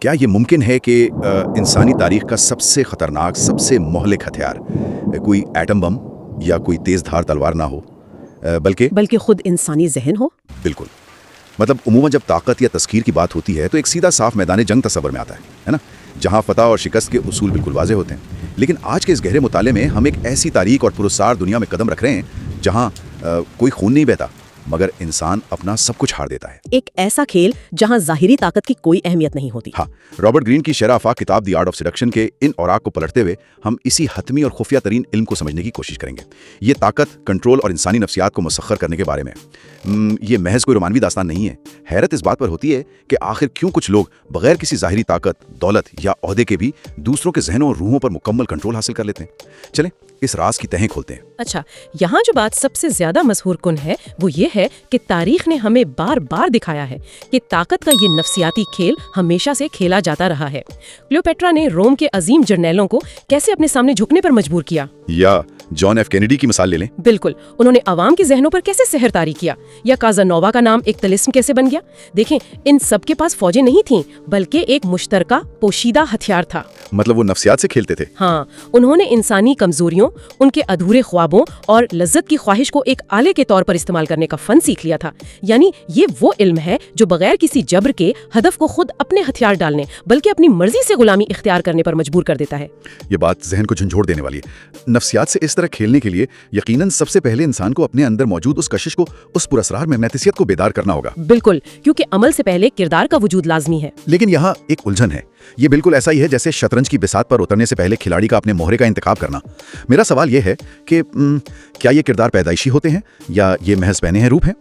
کیا یہ ممکن ہے کہ انسانی تاریخ کا سب سے خطرناک، سب سے مہلک ہتھیار کوئی ایٹم بم یا کوئی تیز دھار تلوار نہ ہو، بلکہ خود انسانی ذہن ہو؟ بالکل. مطلب عموماً جب طاقت یا تسخیر کی بات ہوتی ہے تو ایک سیدھا صاف میدان جنگ تصور میں آتا ہے نا، جہاں فتح اور شکست کے اصول بالکل واضح ہوتے ہیں. لیکن آج کے اس گہرے مطالعے میں ہم ایک ایسی تاریک اور پراسرار دنیا میں قدم رکھ رہے ہیں جہاں کوئی خون نہیں بہتا مگر انسان اپنا سب کچھ ہار دیتا ہے. ایک ایسا کھیل جہاں ظاہری طاقت کی کوئی اہمیت نہیں ہوتی. ہاں، رابرٹ گرین کی شرح افاق کتاب دی آرٹ آف سیڈکشن کے ان اوراق کو پلٹتے ہوئے ہم اسی حتمی اور خفیہ ترین علم کو سمجھنے کی کوشش کریں گے. یہ طاقت، کنٹرول اور انسانی نفسیات کو مسخر کرنے کے بارے میں. یہ محض کوئی رومانوی داستان نہیں ہے. حیرت اس بات پر ہوتی ہے کہ آخر کیوں کچھ لوگ بغیر کسی ظاہری طاقت، دولت یا عہدے کے بھی دوسروں کے ذہنوں اور روحوں پر مکمل کنٹرول حاصل کر لیتے ہیں. چلیں اس راز کی تہیں کھولتے ہیں. اچھا، یہاں جو بات سب سے زیادہ مشہور کن ہے وہ یہ ہے کہ تاریخ نے ہمیں بار بار دکھایا ہے کہ طاقت کا یہ نفسیاتی کھیل ہمیشہ سے کھیلا جاتا رہا ہے. کلیوپیٹرا نے روم کے عظیم جرنیلوں کو کیسے اپنے سامنے جھکنے پر مجبور کیا، یا جان ایف کینیڈی کی مثال لے لیں. بالکل، انہوں نے عوام کے ذہنوں پر کیسے سحر طاری کیا، یا کازانووا کا نام ایک طلسم کیسے بن گیا. دیکھیں، ان سب کے پاس فوجیں نہیں تھیں بلکہ ایک مشترکہ پوشیدہ ہتھیار تھا. مطلب وہ نفسیات سے کھیلتے تھے. ہاں، انہوں نے انسانی کمزوریوں، ان کے ادھورے خوابوں اور لذت کی خواہش کو ایک آلے کے طور پر استعمال کرنے کا فن سیکھ لیا تھا. یعنی یہ وہ علم ہے جو بغیر کسی جبر کے ہدف کو خود اپنے ہتھیار ڈالنے بلکہ اپنی مرضی سے غلامی اختیار کرنے پر مجبور کر دیتا ہے. یہ بات ذہن کو جھنجھوڑ دینے والی ہے. نفسیات سے اس طرح کھیلنے کے لیے یقیناً سب سے پہلے انسان کو اپنے اندر موجود اس کشش کو، اس پراسرار مغناطیسیت کو بیدار کرنا ہوگا. بالکل، کیونکہ عمل سے پہلے کردار کا وجود لازمی ہے. لیکن یہاں ایک الجھن ہے. یہ بالکل ایسا ہی ہے جیسے شطرنج کی بساط پر اترنے سے پہلے کھلاڑی کا اپنے مہرے کا انتخاب کرنا. میرا سوال یہ ہے کہ کیا یہ کردار پیدائشی ہوتے ہیں یا یہ محض پہنے ہیں روپ ہیں؟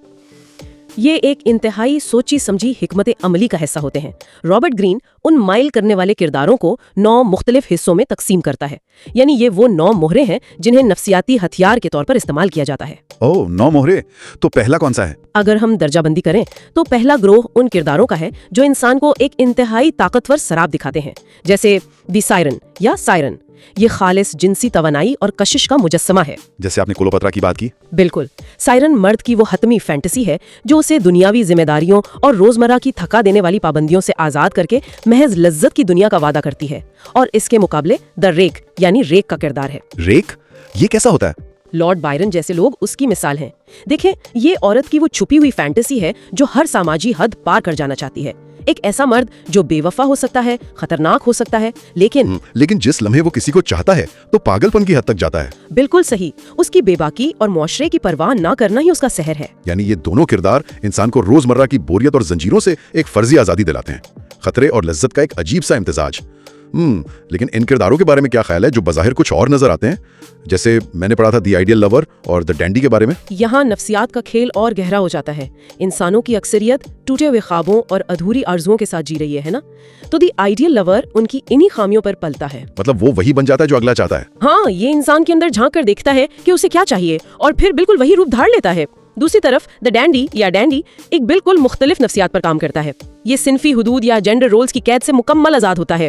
یہ ایک انتہائی سوچی سمجھی حکمت عملی کا حصہ ہوتے ہیں. رابرٹ گرین ان مائل کرنے والے کرداروں کو 9 مختلف حصوں میں تقسیم کرتا ہے. یعنی یہ وہ 9 مہرے ہیں جنہیں نفسیاتی ہتھیار کے طور پر استعمال کیا جاتا ہے. 9 مہرے. تو پہلا کون سا ہے؟ اگر ہم درجہ بندی کریں تو پہلا گروہ ان کرداروں کا ہے جو انسان کو ایک انتہائی طاقتور سراب دکھاتے ہیں، جیسے دی سائرن یا سائرن. یہ خالص جنسی توانائی اور کشش کا مجسمہ ہے. جیسے آپ نے کلوپترا کی بات کی. بالکل، سائرن مرد کی وہ حتمی فینٹیسی ہے جو اسے دنیاوی ذمہ داریوں اور روزمرہ کی تھکا دینے والی پابندیوں سے آزاد کر کے محض لذت کی دنیا کا وعدہ کرتی ہے. اور اس کے مقابلے دا ریک یعنی ریک کا کردار ہے. ریک یہ کیسا ہوتا ہے؟ لارڈ بائرن جیسے لوگ اس کی مثال ہیں. دیکھیں، یہ عورت کی وہ چھپی ہوئی فینٹیسی ہے جو ہر سماجی حد پار کر جانا چاہتی ہے. ایک ایسا مرد جو بے وفا ہو سکتا ہے، خطرناک ہو سکتا ہے، لیکن جس لمحے وہ کسی کو چاہتا ہے تو پاگل پن کی حد تک جاتا ہے. بالکل صحیح. اس کی بے باکی اور معاشرے کی پرواہ نہ کرنا ہی اس کا سحر ہے. یعنی یہ دونوں کردار انسان کو روزمرہ کی بوریت اور زنجیروں سے ایک فرضی آزادی دلاتے ہیں. خطرے اور لذت کا ایک عجیب سا امتزاج. لیکن ان کرداروں کے بارے میں کیا خیال ہے جو بظاہر کچھ اور نظر آتے ہیں؟ جیسے میں نے پڑھا تھا دی آئیڈیل لور اور دی ڈینڈی کے بارے میں. یہاں نفسیات کا کھیل اور گہرا ہو جاتا ہے. انسانوں کی اکثریت ٹوٹے ہوئے خوابوں اور ادھوری آرزوؤں کے ساتھ جی رہی ہے نا، تو دی آئیڈیل لور ان کی انہی خامیوں پر پلتا ہے. مطلب وہ وہی بن جاتا ہے جو اگلا چاہتا ہے. ہاں، یہ انسان کے اندر جھانک کر دیکھتا ہے کہ اسے کیا چاہیے اور پھر بالکل وہی روپ دھار لیتا ہے. دوسری طرف دا ڈینڈی یا ڈینڈی ایک بالکل مختلف نفسیات پر کام کرتا ہے. یہ صنفی حدود یا جینڈر رولز کی قید سے مکمل آزاد ہوتا ہے.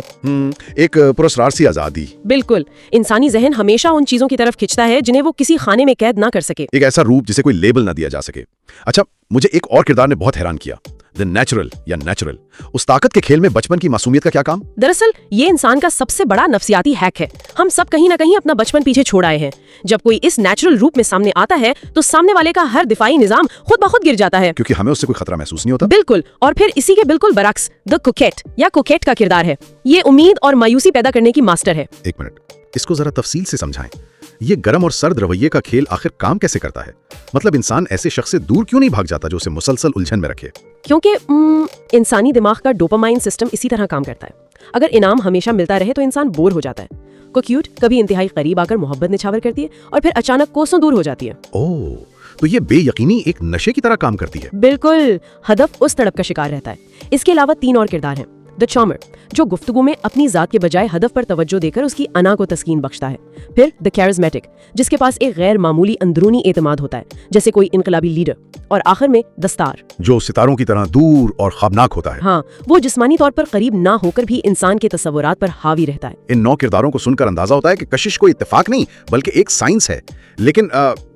ایک پراسرار سی آزادی. بالکل، انسانی ذہن ہمیشہ ان چیزوں کی طرف کھنچتا ہے جنہیں وہ کسی خانے میں قید نہ کر سکے. ایک ایسا روپ جسے کوئی لیبل نہ دیا جا سکے. اچھا، مجھے ایک اور کردار نے بہت حیران کیا، دی نیچرل یا نیچرل. اس طاقت کے کھیل میں بچپن کی معصومیت کا کیا کام؟ دراصل یہ انسان کا سب سے بڑا نفسیاتی ہیک ہے. ہم سب کہیں نہ کہیں اپنا بچپن پیچھے چھوڑ آئے ہیں. جب کوئی اس نیچرل روپ میں سامنے آتا ہے تو سامنے والے کا ہر دفاعی نظام خود بخود گر جاتا ہے، کیونکہ ہمیں اس سے کوئی خطرہ محسوس نہیں ہوتا. بالکل. اور پھر اسی کے بالکل برعکس دا کوکیٹ یا کوکیٹ کا کردار ہے. یہ امید اور مایوسی پیدا کرنے کی ماسٹر ہے. ایک منٹ، اس کو ذرا تفصیل سے سمجھائیں. یہ گرم اور سرد رویے کا کھیل آخر کام کیسے کرتا ہے؟ مطلب انسان ایسے شخص سے دور کیوں نہیں بھاگ جاتا جو اسے مسلسل الجھن میں رکھے؟ کیونکہ انسانی دماغ کا ڈوپامائن سسٹم اسی طرح کام کرتا ہے. اگر انعام ہمیشہ ملتا رہے تو انسان بور ہو جاتا ہے. کوکیوٹ کبھی انتہائی قریب آ کر محبت نچھاور کرتی ہے اور پھر اچانک کوسوں دور ہو جاتی ہے. تو یہ بے یقینی ایک نشے کی طرح کام کرتی ہے. بالکل، ہدف اس تڑپ کا شکار رہتا ہے. اس کے علاوہ 3 اور کردار ہیں. دا چارمر جو گفتگو میں اپنی ذات کے بجائے ہدف پر توجہ دے کر اس کی انا کو تسکین بخشتا ہے. پھر دا کیرزمیٹک جس کے پاس ایک غیر معمولی اندرونی اعتماد ہوتا ہے جیسے کوئی انقلابی لیڈر. اور آخر میں دستار جو ستاروں کی طرح دور اور خوابناک ہوتا ہے. ہاں، وہ جسمانی طور پر قریب نہ ہو کر بھی انسان کے تصورات پر حاوی رہتا ہے. ان 9 کرداروں کو سن کر اندازہ ہوتا ہے کہ کشش کوئی اتفاق نہیں بلکہ ایک سائنس ہے. لیکن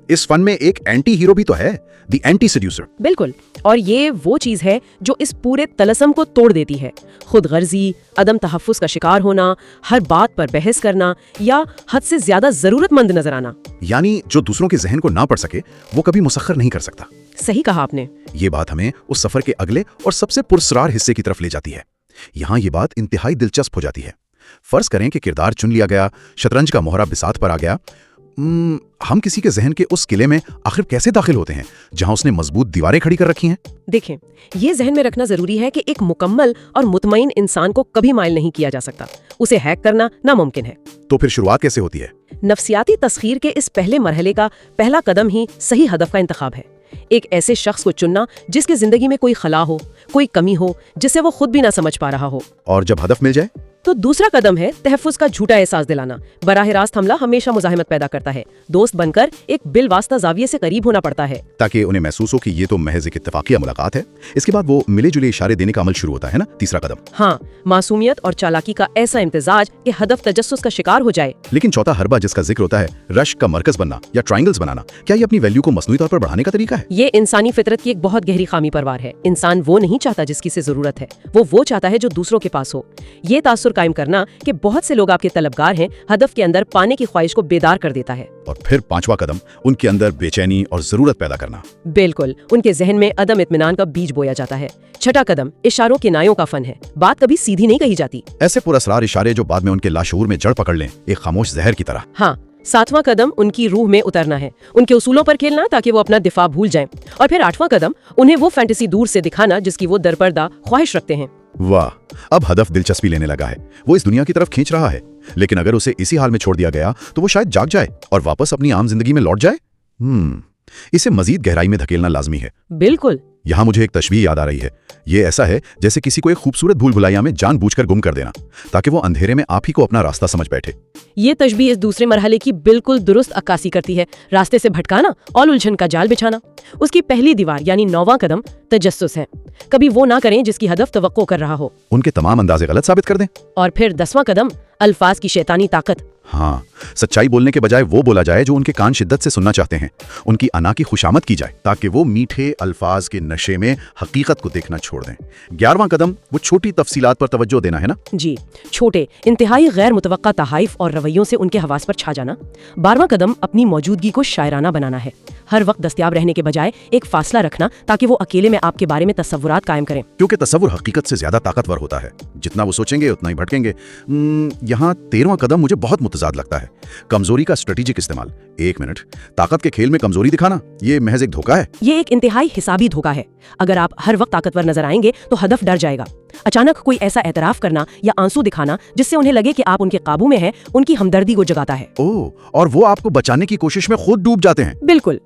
इस फन में एक एंटी हीरो भी तो है, द एंटी सेड्यूसर। बिल्कुल, और ये वो चीज है जो इस पूरे तलस्सम को तोड़ देती है। खुद गर्जी, अदम तहफ्फुज का शिकार होना, हर बात पर बहस करना या हद से ज्यादा जरूरतमंद नजर आना। यानी जो दूसरों के जहन को ना पढ़ सके वो कभी मुसख्खर नहीं कर सकता। सही कहा आपने। ये बात हमें उस सफर के अगले और सबसे पुरस्कार हिस्से की तरफ ले जाती है। यहाँ ये बात इंतहाई दिलचस्प हो जाती है। फर्ज करें कि किरदार चुन लिया गया, शतरंज का मोहरा बिसात पर आ गया। हम किसी के जहन के उस किले में आखिर कैसे दाखिल होते हैं जहां उसने मजबूत दीवारें खड़ी कर रखी हैं? देखें, ये जहन में रखना जरूरी है कि एक मुकम्मल और मुतमईन इंसान को कभी माइल नहीं किया जा सकता। उसे हैक करना नामुमकिन है। तो फिर शुरुआत कैसे होती है? नफ्सियाती तस्खीर के इस पहले मरहले का पहला कदम ही सही हदफ का इंतखाब है। एक ऐसे शख्स को चुनना जिसकी जिंदगी में कोई खला हो, कोई कमी हो, जिसे वो खुद भी ना समझ पा रहा हो। और जब हदफ मिल जाए तो दूसरा कदम है तहफ्फुज का झूठा एहसास दिलाना। बराह रास्त हमला हमेशा मुजाहिमत पैदा करता है। दोस्त बनकर एक बिलवास्ता जाविये से करीब होना पड़ता है, ताकि उन्हें महसूस हो कि ये तो महज एक इत्तेफाकिया मुलाकात है। इसके बाद वो मिले जुले इशारे देने का अमल शुरू होता है ना, तीसरा कदम। हाँ, मासूमियत और चालाकी का ऐसा इम्तिजाज कि हदफ तजस्सुस का शिकार हो जाए। लेकिन चौथा हरबा जिसका जिक्र होता है, रश का मरकज बनना या ट्रायंगल्स बनाना, क्या ये अपनी वैल्यू को मसनूई तौर पर बढ़ाने का तरीका है? ये इंसानी फितरत की एक बहुत गहरी खामी परवार है। इंसान वो नहीं चाहता जिसकी से जरूरत है, वो चाहता है जो दूसरों के पास हो। ये तासुर कायम करना कि बहुत से लोग आपके तलबगार हैं, हदफ के अंदर पाने की ख्वाहिश को बेदार कर देता है। और फिर पांचवा कदम, उनके अंदर बेचैनी और जरूरत पैदा करना। बिल्कुल, उनके जहन में अदम इत्मीनान का बीज बोया जाता है। छठा कदम इशारों के नायों का फन है। बात कभी सीधी नहीं कही जाती। ऐसे पुरअसरार इशारे जो बाद में उनके लाशऊर में जड़ पकड़ लें, एक खामोश जहर की तरह। हाँ, सातवां कदम उनकी रूह में उतरना है, उनके उसूलों पर खेलना ताकि वो अपना दिफा भूल जाएं। और फिर आठवां कदम उन्हें वो फैंटेसी दूर से दिखाना जिसकी वो दरपर्दा ख्वाहिश रखते हैं। वाह, अब हदफ दिलचस्पी लेने लगा है। वो इस दुनिया की तरफ खींच रहा है, लेकिन अगर उसे इसी हाल में छोड़ दिया गया तो वो शायद जाग जाए और वापस अपनी आम जिंदगी में लौट जाए। इसे मजीद गहराई में धकेलना लाजमी है। बिल्कुल। यहाँ मुझे एक तशबीह याद आ रही है। ये ऐसा है जैसे किसी को एक खूबसूरत भूल भुलैया में जानबूझकर गुम कर देना, ताकि वो अंधेरे में आप ही को अपना रास्ता समझ बैठे। ये तशबीह इस दूसरे मरहले की बिल्कुल दुरुस्त अक्कासी करती है। रास्ते से भटकाना और उलझन का जाल बिछाना। उसकी पहली दीवार यानी 9वां कदम तजस्सुस है। कभी वो ना करें जिसकी हदफ तवक्को कर रहा हो, उनके तमाम अंदाजे गलत साबित कर दें। और फिर 10वां कदम अल्फाज की शैतानी ताकत। हाँ, सच्चाई बोलने के बजाय वो बोला जाए जो उनके कान शिद्दत से सुनना चाहते हैं। उनकी अना की खुशामद की जाए ताकि वो मीठे अल्फाज के नशे में हकीकत को देखना छोड़ दें। 11वां कदम वो छोटी तफसीलात पर तवज्जो देना है ना। जी, छोटे इंतहाई गैर मुतवक्का तहाइफ और रवैयों से उनके हवास पर छा जाना। 12वां कदम अपनी मौजूदगी को शायराना बनाना है। हर वक्त दस्तयाब रहने के बजाय एक फासला रखना ताकि वो अकेले में आपके बारे में तसव्वुरात कायम करें। क्योंकि तसव्वुर हकीकत से ज्यादा ताकतवर होता है। जितना वो सोचेंगे उतना ही भटकेंगे। यहाँ 13वां कदम मुझे बहुत मुतजाद लगता है। कमजोरी का स्ट्रेटेजिक इस्तेमाल। 1 मिनट, ताकत के खेल में कमजोरी दिखाना ये महज एक धोखा है। ये एक इंतहाई हिसाबी धोखा है। अगर आप हर वक्त ताकतवर नजर आएंगे तो हदफ डर जाएगा। अचानक कोई ऐसा एतराफ करना या आंसू दिखाना जिससे उन्हें लगे कि आप उनके काबू में हैं, उनकी हमदर्दी को जगाता है। ओह, और वो आपको बचाने की कोशिश में खुद डूब जाते हैं। बिल्कुल।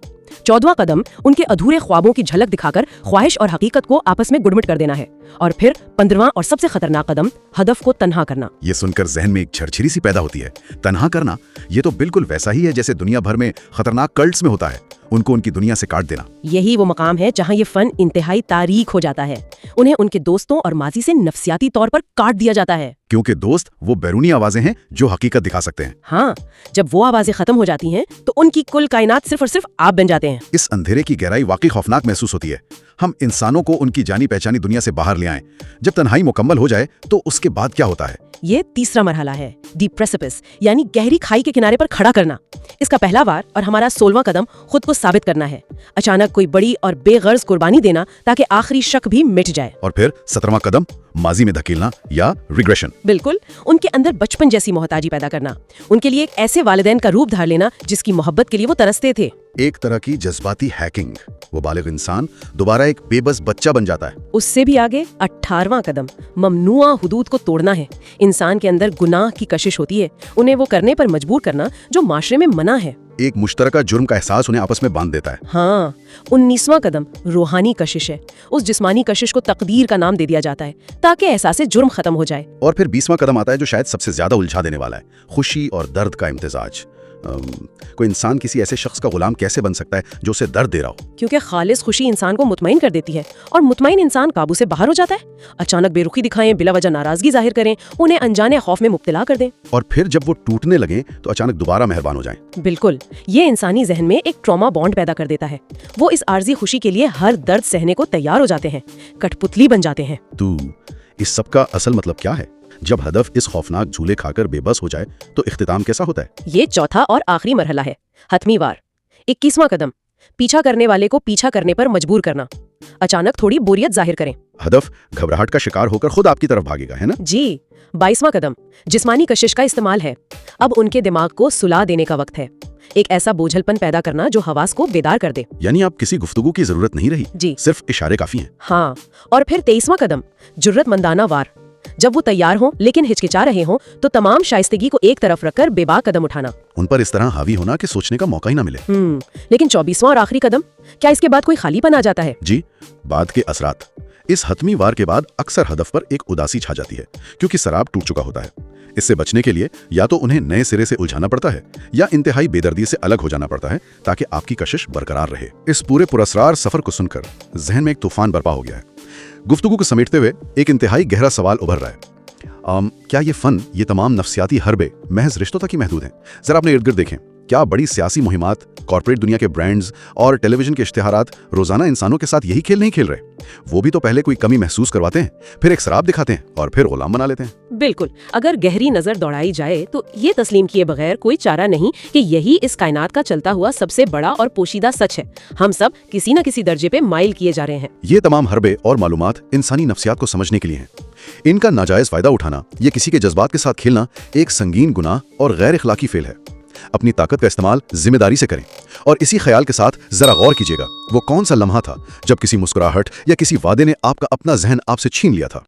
14वां कदम उनके अधूरे ख्वाबों की झलक दिखाकर ख्वाहिश और हकीकत को आपस में गुड़मिट कर देना है। और फिर 15वां और सबसे खतरनाक कदम हदफ को तन्हा करना। ये सुनकर जहन में एक झरझरी सी पैदा होती है। तन्हा करना, ये तो बिल्कुल वैसा ही है जैसे दुनिया भर में खतरनाक कल्ट्स में होता है। उनको उनकी दुनिया से काट देना। यही वो मकाम है जहां ये फन इंतहाई तारीख हो जाता है। उन्हें उनके दोस्तों और माजी से नफ्सियाती तौर पर काट दिया जाता है। क्योंकि दोस्त वो बैरूनी आवाजें हैं जो हकीकत दिखा सकते हैं। हाँ, जब वो आवाजें खत्म हो जाती हैं तो उनकी कुल कायनात सिर्फ और सिर्फ आप बन जाते हैं। इस अंधेरे की गहराई वाकई खौफनाक महसूस होती है। हम इंसानों को उनकी जानी पहचानी दुनिया से बाहर ले आएं। जब तन्हाई मुकम्मल हो जाए तो उसके बाद क्या होता है? ये तीसरा मरहला है, डीप प्रेसिपिस, यानी गहरी खाई के किनारे पर खड़ा करना। इसका पहला वार और हमारा 16वां कदम खुद को साबित करना है। अचानक कोई बड़ी और बेगर्ज कुर्बानी देना ताकि आखिरी शक भी मिट जाए। और फिर 17वां कदम माजी में धकेलना या रिग्रेशन। बिल्कुल, उनके अंदर बचपन जैसी मोहताजी पैदा करना। उनके लिए एक ऐसे वालिदैन का रूप धार लेना जिसकी मोहब्बत के लिए वो तरसते थे। एक तरह की जज्बाती हैकिंग। वो बालिग इंसान दोबारा एक बेबस बच्चा बन जाता है। उससे भी आगे 18वां कदम ममनुआ हुदूद को तोड़ना है। इंसान के अंदर गुनाह की कशिश होती है, उन्हें वो करने पर मजबूर करना जो माशरे में मना है। एक मुश्तरका जुर्म का एहसास उन्हें आपस में बांध देता है। हाँ, 19वां कदम रूहानी कशिश है। उस जिस्मानी कशिश को तकदीर का नाम दे दिया जाता है ताकि एहसास जुर्म खत्म हो जाए। और फिर 20वां कदम आता है जो शायद सबसे ज्यादा उलझा देने वाला है, खुशी और दर्द का इम्तिजाज। कोई इंसान किसी ऐसे शख्स का गुलाम कैसे बन सकता है जो उसे दर्द दे रहा हो? क्योंकि खालिस खुशी इंसान को मुतमईन कर देती है और मुतमईन इंसान काबू से बाहर हो जाता है। अचानक बेरुखी दिखाएं, बिला वजह नाराजगी जाहिर करें, उन्हें अनजाने खौफ में मुब्तला कर दें। और फिर जब वो टूटने लगे तो अचानक दोबारा मेहरबान हो जाएं। बिल्कुल, ये इंसानी जहन में एक ट्रॉमा बॉन्ड पैदा कर देता है। वो इस आर्जी खुशी के लिए हर दर्द सहने को तैयार हो जाते हैं, कठपुतली बन जाते हैं। तो इस सब का असल मतलब क्या है? जब हदफ इस खौफनाक झूले खाकर बेबस हो जाए तो इख्तिताम कैसा होता है? ये चौथा और आखिरी मरहला है, हतमी वार। 21वां कदम, पीछा करने वाले को पीछा करने पर मजबूर करना। अचानक थोड़ी बोरियत जाहिर करें। हदफ घबराहट का शिकार होकर खुद आपकी तरफ भागेगा, है ना? जी। 22वां कदम, जिस्मानी कशिश का इस्तेमाल है। अब उनके दिमाग को सुला देने का वक्त है। एक ऐसा बोझलपन पैदा करना जो हवास को बेदार कर दे। यानी आप किसी गुफ्तगू की जरूरत नहीं रही, जी, सिर्फ इशारे काफी हैं। हाँ। और फिर 23वां कदम, जुर्रतमंदाना वार। जब वो तैयार हों लेकिन हिचकिचा रहे हों तो तमाम शाइस्तगी को एक तरफ रखकर बेबाक कदम उठाना। उन पर इस तरह हावी होना कि सोचने का मौका ही ना मिले। लेकिन 24वां और आखिरी कदम, क्या इसके बाद कोई खालीपन आ जाता है? जी, बाद के असरात। इस हतमी वार के बाद अक्सर हदफ पर एक उदासी छा जाती है क्योंकि सराब टूट चुका होता है। इससे बचने के लिए या तो उन्हें नए सिरे से उलझाना पड़ता है या इंतहाई बेदर्दी से अलग हो जाना पड़ता है ताकि आपकी कशिश बरकरार रहे। इस पूरे पुरस्रार सफर को सुनकर जहन में एक तूफान बर्पा हो गया है। गुफ्तगू को समेटते हुए एक इंतहाई गहरा सवाल उभर रहा है, क्या ये फन, ये तमाम नफ्सियाती हरबे महज रिश्तों तक ही महदूद हैं? जरा अपने इर्द गिर्द देखें, क्या बड़ी सियासी मुहिमात, कॉर्पोरेट दुनिया के ब्रांड्स और टेलीविजन के इश्तिहारात रोजाना इंसानों के साथ यही खेल नहीं खेल रहे? वो भी तो पहले कोई कमी महसूस करवाते हैं, फिर एक शराब दिखाते हैं और फिर गुलाम बना लेते हैं। बिल्कुल, अगर गहरी नजर दौड़ाई जाए तो ये तस्लीम किए बगैर कोई चारा नहीं कि यही इस कायनात का चलता हुआ सबसे बड़ा और पोशीदा सच है। हम सब किसी न किसी दर्जे पे माइल किए जा रहे हैं। ये तमाम हरबे और मालूमात इंसानी नफ्सियात को समझने के लिए हैं। इनका नाजायज फायदा उठाना, ये किसी के जज्बात के साथ खेलना एक संगीन गुनाह और गैर इखलाकी फेल है। अपनी ताकत का इस्तेमाल जिम्मेदारी से करें और इसी ख्याल के साथ जरा गौर कीजिएगा, वो कौन सा लम्हा था जब किसी मुस्कुराहट या किसी वादे ने आपका अपना जहन आपसे छीन लिया था।